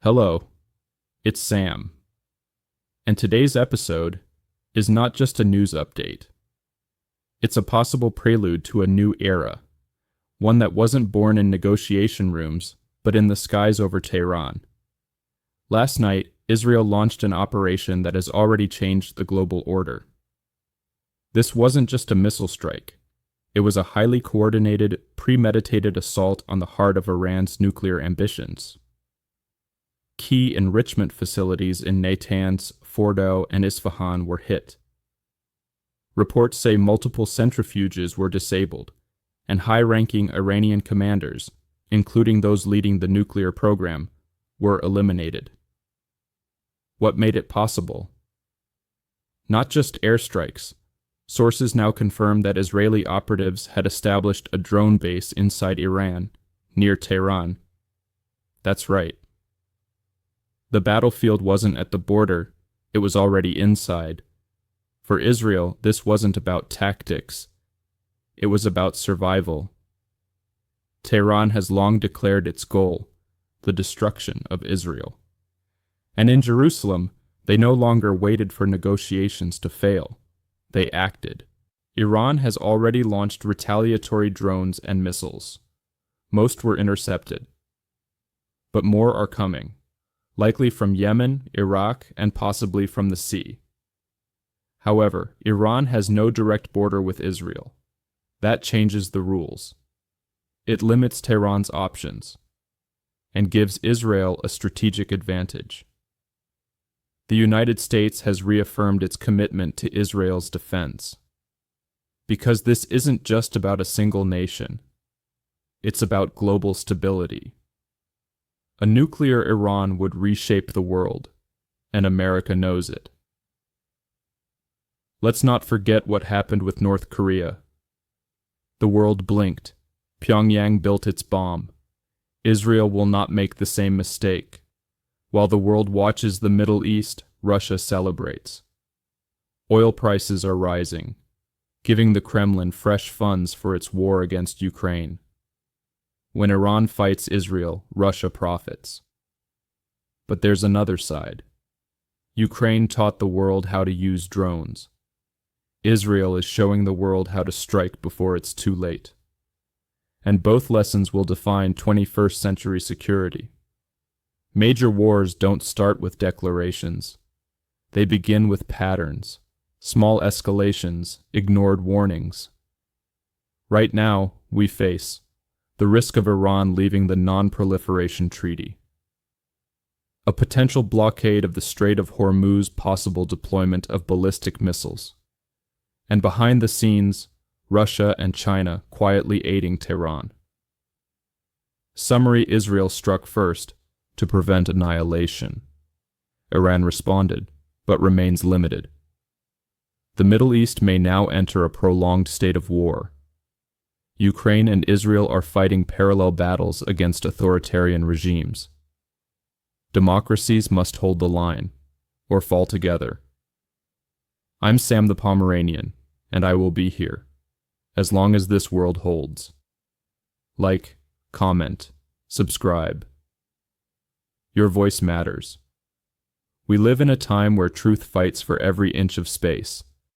Hello, it's Sam, and today's episode is not just a news update. It's a possible prelude to a new era, one that wasn't born in negotiation rooms, but in the skies over Tehran. Last night, Israel launched an operation that has already changed the global order. This wasn't just a missile strike. It was a highly coordinated, premeditated assault on the heart of Iran's nuclear ambitions. Key enrichment facilities in Natanz, Fordow, and Isfahan were hit. Reports say multiple centrifuges were disabled, and high-ranking Iranian commanders, including those leading the nuclear program, were eliminated. What made it possible? Not just airstrikes. Sources now confirm that Israeli operatives had established a drone base inside Iran, near Tehran. That's right. The battlefield wasn't at the border, it was already inside. For Israel, this wasn't about tactics. It was about survival. Tehran has long declared its goal, the destruction of Israel. And in Jerusalem, they no longer waited for negotiations to fail. They acted. Iran has already launched retaliatory drones and missiles. Most were intercepted. But more are coming, likely from Yemen, Iraq, and possibly from the sea. However, Iran has no direct border with Israel. That changes the rules. It limits Tehran's options and gives Israel a strategic advantage. The United States has reaffirmed its commitment to Israel's defense. Because this isn't just about a single nation. It's about global stability. A nuclear Iran would reshape the world, and America knows it. Let's not forget what happened with North Korea. The world blinked. Pyongyang built its bomb. Israel will not make the same mistake. While the world watches the Middle East, Russia celebrates. Oil prices are rising, giving the Kremlin fresh funds for its war against Ukraine. When Iran fights Israel, Russia profits. But there's another side. Ukraine taught the world how to use drones. Israel is showing the world how to strike before it's too late. And both lessons will define 21st century security. Major wars don't start with declarations. They begin with patterns, small escalations, ignored warnings. Right now, we face the risk of Iran leaving the Non-Proliferation Treaty, a potential blockade of the Strait of Hormuz, possible deployment of ballistic missiles, and behind the scenes, Russia and China quietly aiding Tehran. Summary: Israel struck first to prevent annihilation. Iran responded, but remains limited. The Middle East may now enter a prolonged state of war. Ukraine and Israel are fighting parallel battles against authoritarian regimes. Democracies must hold the line, or fall together. I'm Sam the Pomeranian, and I will be here, as long as this world holds. Like, comment, subscribe. Your voice matters. We live in a time where truth fights for every inch of space.